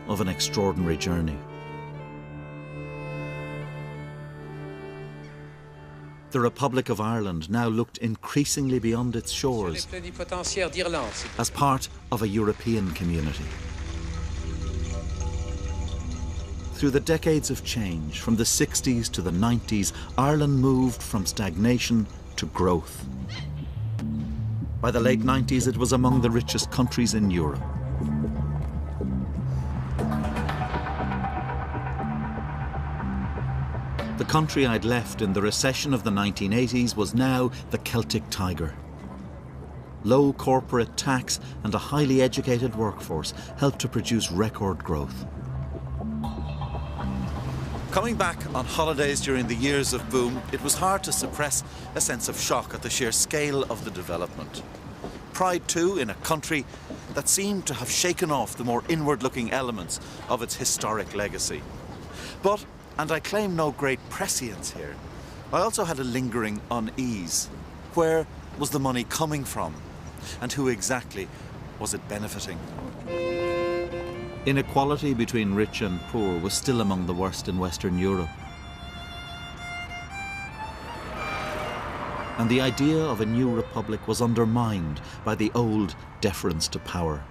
of an extraordinary journey. The Republic of Ireland now looked increasingly beyond its shores as part of a European community. Through the decades of change, from the 60s to the 90s, Ireland moved from stagnation to growth. By the late 90s, it was among the richest countries in Europe. The country I'd left in the recession of the 1980s was now the Celtic tiger. Low corporate tax and a highly educated workforce helped to produce record growth. Coming back on holidays during the years of boom, it was hard to suppress a sense of shock at the sheer scale of the development. Pride, too, in a country that seemed to have shaken off the more inward-looking elements of its historic legacy. But, and I claim no great prescience here, I also had a lingering unease. Where was the money coming from? And who exactly was it benefiting? Inequality between rich and poor was still among the worst in Western Europe. And the idea of a new republic was undermined by the old deference to power.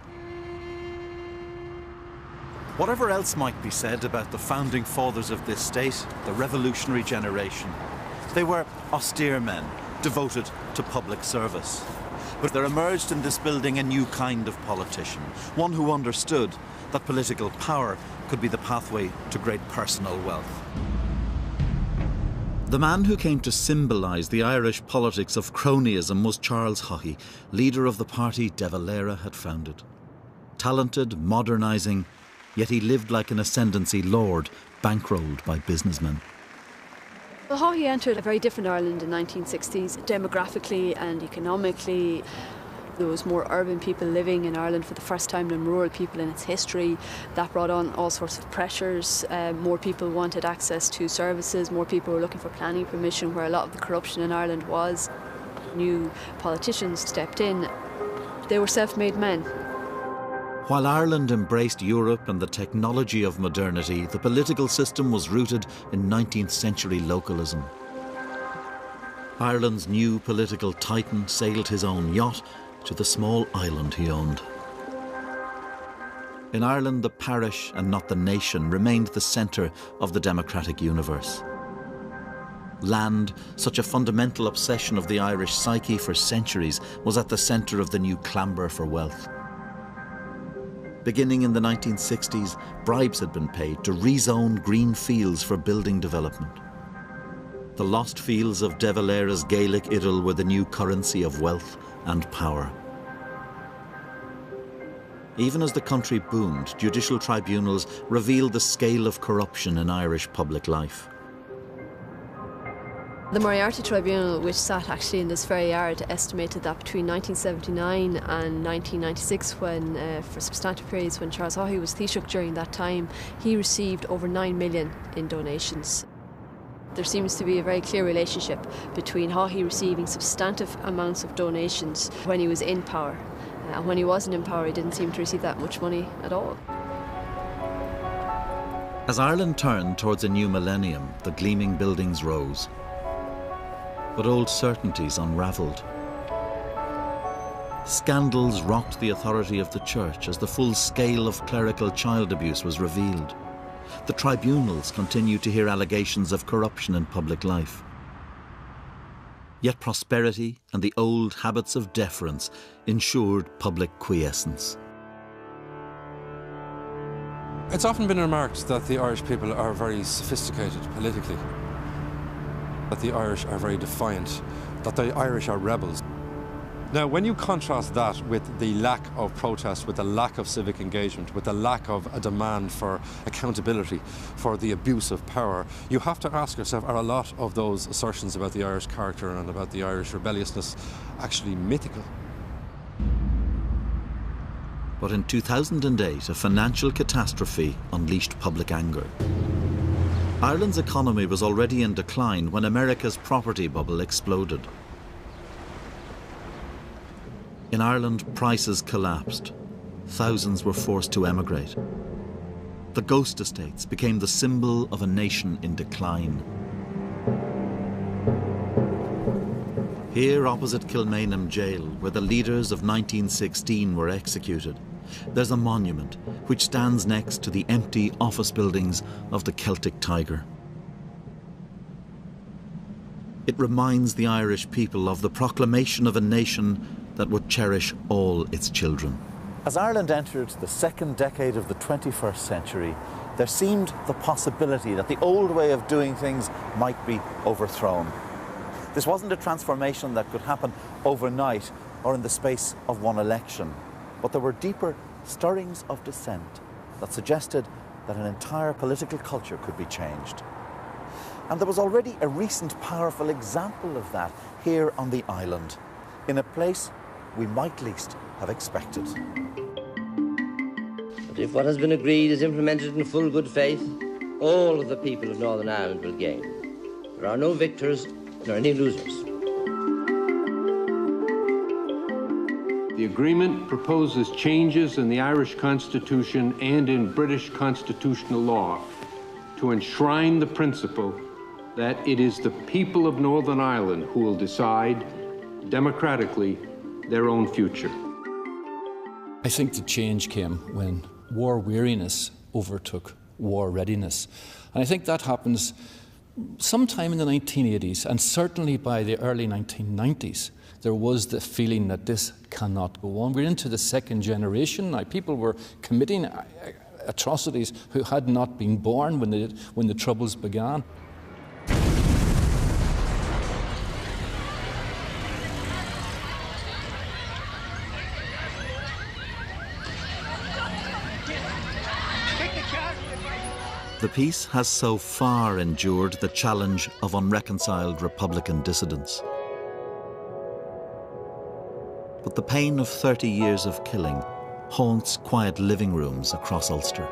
Whatever else might be said about the founding fathers of this state, the revolutionary generation, they were austere men, devoted to public service. But there emerged in this building a new kind of politician, one who understood that political power could be the pathway to great personal wealth. The man who came to symbolise the Irish politics of cronyism was Charles Haughey, leader of the party De Valera had founded. Talented, modernising, yet he lived like an ascendancy lord, bankrolled by businessmen. Well, Haughey entered a very different Ireland in the 1960s, demographically and economically. There was more urban people living in Ireland for the first time than rural people in its history. That brought on all sorts of pressures. More people wanted access to services, more people were looking for planning permission, where a lot of the corruption in Ireland was. New politicians stepped in. They were self-made men. While Ireland embraced Europe and the technology of modernity, the political system was rooted in 19th century localism. Ireland's new political titan sailed his own yacht to the small island he owned. In Ireland, the parish and not the nation remained the centre of the democratic universe. Land, such a fundamental obsession of the Irish psyche for centuries, was at the centre of the new clamber for wealth. Beginning in the 1960s, bribes had been paid to rezone green fields for building development. The lost fields of De Valera's Gaelic idyll were the new currency of wealth and power. Even as the country boomed, judicial tribunals revealed the scale of corruption in Irish public life. The Moriarty Tribunal, which sat actually in this very yard, estimated that between 1979 and 1996, when, for substantive periods when Charles Haughey was Taoiseach during that time, he received over 9 million in donations. There seems to be a very clear relationship between Haughey receiving substantive amounts of donations when he was in power. And when he wasn't in power, he didn't seem to receive that much money at all. As Ireland turned towards a new millennium, the gleaming buildings rose. But old certainties unravelled. Scandals rocked the authority of the church as the full scale of clerical child abuse was revealed. The tribunals continued to hear allegations of corruption in public life. Yet prosperity and the old habits of deference ensured public quiescence. It's often been remarked that the Irish people are very sophisticated politically, that the Irish are very defiant, that the Irish are rebels. Now, when you contrast that with the lack of protest, with the lack of civic engagement, with the lack of a demand for accountability for the abuse of power, you have to ask yourself, are a lot of those assertions about the Irish character and about the Irish rebelliousness actually mythical? But in 2008, a financial catastrophe unleashed public anger. Ireland's economy was already in decline when America's property bubble exploded. In Ireland, prices collapsed. Thousands were forced to emigrate. the ghost estates became the symbol of a nation in decline. Here, opposite Kilmainham Jail, where the leaders of 1916 were executed, there's a monument which stands next to the empty office buildings of the Celtic Tiger. It reminds the Irish people of the proclamation of a nation that would cherish all its children. As Ireland entered the second decade of the 21st century, there seemed the possibility that the old way of doing things might be overthrown. This wasn't a transformation that could happen overnight or in the space of one election, but there were deeper stirrings of dissent that suggested that an entire political culture could be changed. And there was already a recent powerful example of that here on the island, in a place we might least have expected. But if what has been agreed is implemented in full good faith, all of the people of Northern Ireland will gain. There are no victors nor any losers. The agreement proposes changes in the Irish Constitution and in British constitutional law to enshrine the principle that it is the people of Northern Ireland who will decide democratically their own future. I think the change came when war weariness overtook war readiness. And I think that happens sometime in the 1980s, and certainly by the early 1990s. There was the feeling that this cannot go on. We're into the second generation now. People were committing atrocities who had not been born when the Troubles began. The peace has so far endured the challenge of unreconciled Republican dissidents. But the pain of 30 years of killing haunts quiet living rooms across Ulster.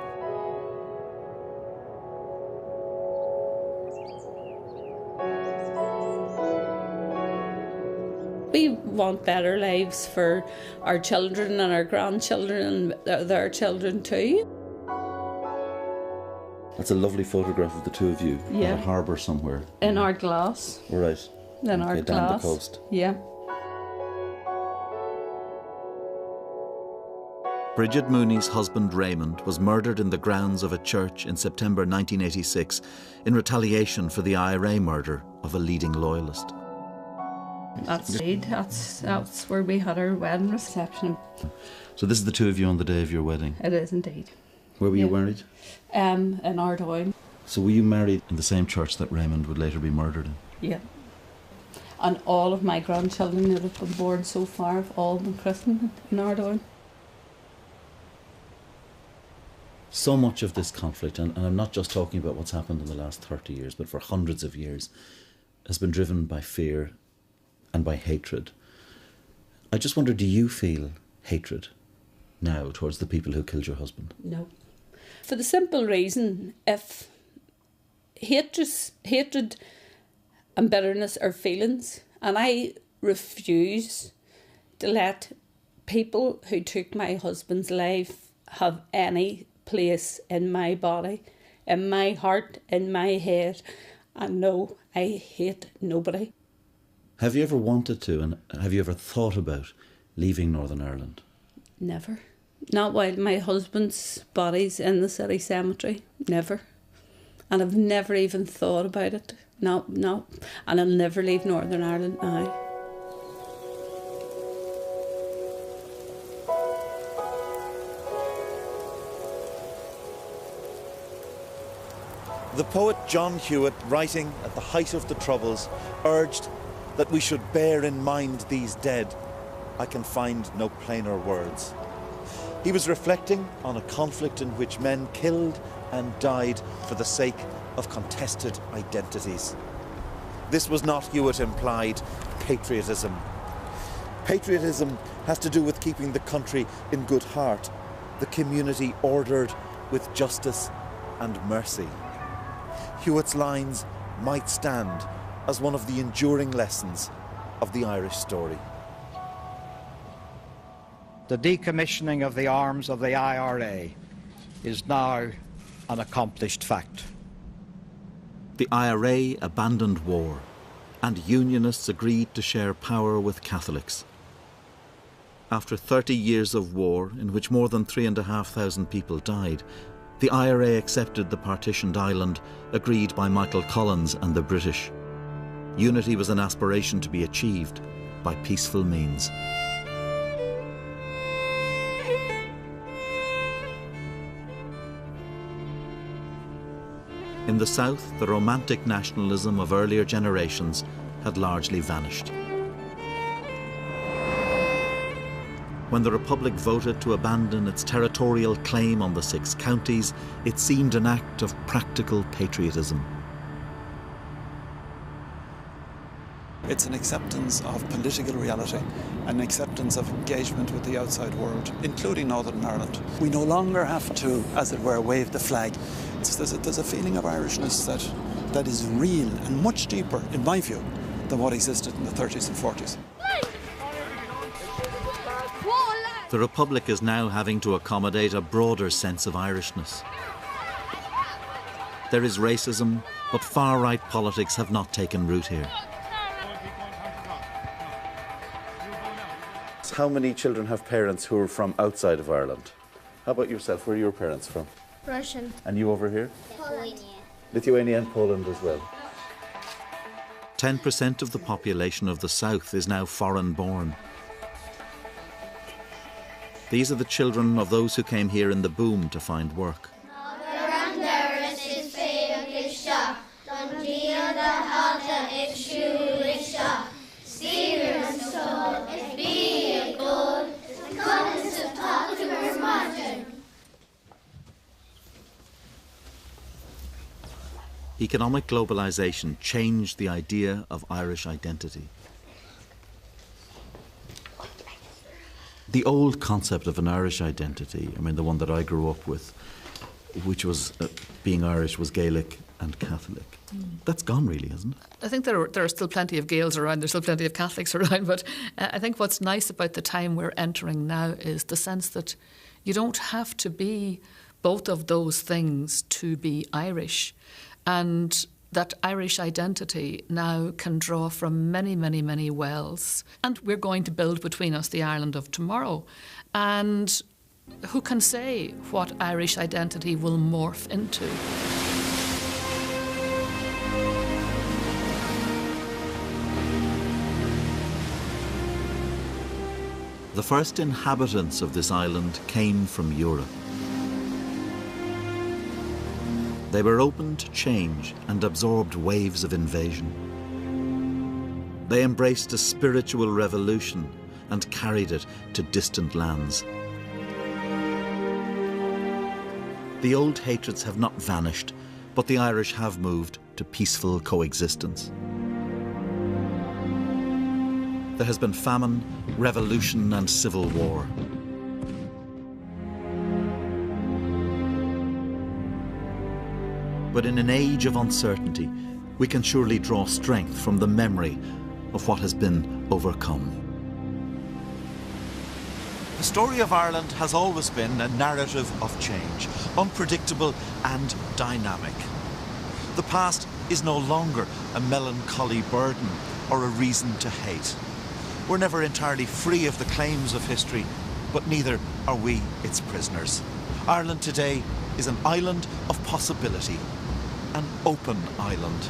We want better lives for our children and our grandchildren and their children too. That's a lovely photograph of the two of you at a harbour somewhere. In our glass. Right. In our glass. Down the coast. Yeah. Bridget Mooney's husband Raymond was murdered in the grounds of a church in September 1986 in retaliation for the IRA murder of a leading loyalist. That's where we had our wedding reception. So this is the two of you on the day of your wedding? It is indeed. Where were you married? In Ardoyne. So were you married in the same church that Raymond would later be murdered in? Yeah. And all of my grandchildren that have been born so far have all been christened in Ardoyne. So much of this conflict, and I'm not just talking about what's happened in the last 30 years, but for hundreds of years, has been driven by fear and by hatred. I just wonder, do you feel hatred now towards the people who killed your husband? No. For the simple reason, if hatred and bitterness are feelings, and I refuse to let people who took my husband's life have any place in my body, in my heart, in my head, and no, I hate nobody. Have you ever wanted to, and have you ever thought about leaving Northern Ireland? Never. Not while my husband's body's in the city cemetery. Never. And I've never even thought about it. No. And I'll never leave Northern Ireland now. The poet John Hewitt, writing at the height of the Troubles, urged that we should bear in mind these dead. I can find no plainer words. He was reflecting on a conflict in which men killed and died for the sake of contested identities. This was not, Hewitt implied, patriotism. Patriotism has to do with keeping the country in good heart, the community ordered with justice and mercy. Hewitt's lines might stand as one of the enduring lessons of the Irish story. The decommissioning of the arms of the IRA is now an accomplished fact. The IRA abandoned war, and Unionists agreed to share power with Catholics. After 30 years of war, in which more than 3,500 people died, the IRA accepted the partitioned island, agreed by Michael Collins and the British. Unity was an aspiration to be achieved by peaceful means. In the south, the romantic nationalism of earlier generations had largely vanished. When the Republic voted to abandon its territorial claim on the 6 counties, it seemed an act of practical patriotism. It's an acceptance of political reality, an acceptance of engagement with the outside world, including Northern Ireland. We no longer have to, as it were, wave the flag. There's a feeling of Irishness that is real and much deeper, in my view, than what existed in the 30s and 40s. The Republic is now having to accommodate a broader sense of Irishness. There is racism, but far-right politics have not taken root here. How many children have parents who are from outside of Ireland? How about yourself? Where are your parents from? Russian. And you over here? Poland. Lithuania and Poland as well. 10% of the population of the south is now foreign-born. These are the children of those who came here in the boom to find work. Economic globalization changed the idea of Irish identity. The old concept of an Irish identity, I mean the one that I grew up with, which was being Irish was Gaelic and Catholic. That's gone really, hasn't it? I think there are still plenty of Gaels around, there's still plenty of Catholics around, but I think what's nice about the time we're entering now is the sense that you don't have to be both of those things to be Irish. And that Irish identity now can draw from many, many, many wells. And we're going to build between us the Ireland of tomorrow. And who can say what Irish identity will morph into? The first inhabitants of this island came from Europe. They were open to change and absorbed waves of invasion. They embraced a spiritual revolution and carried it to distant lands. The old hatreds have not vanished, but the Irish have moved to peaceful coexistence. There has been famine, revolution and civil war. But in an age of uncertainty, we can surely draw strength from the memory of what has been overcome. The story of Ireland has always been a narrative of change, unpredictable and dynamic. The past is no longer a melancholy burden or a reason to hate. We're never entirely free of the claims of history, but neither are we its prisoners. Ireland today is an island of possibility. An open island.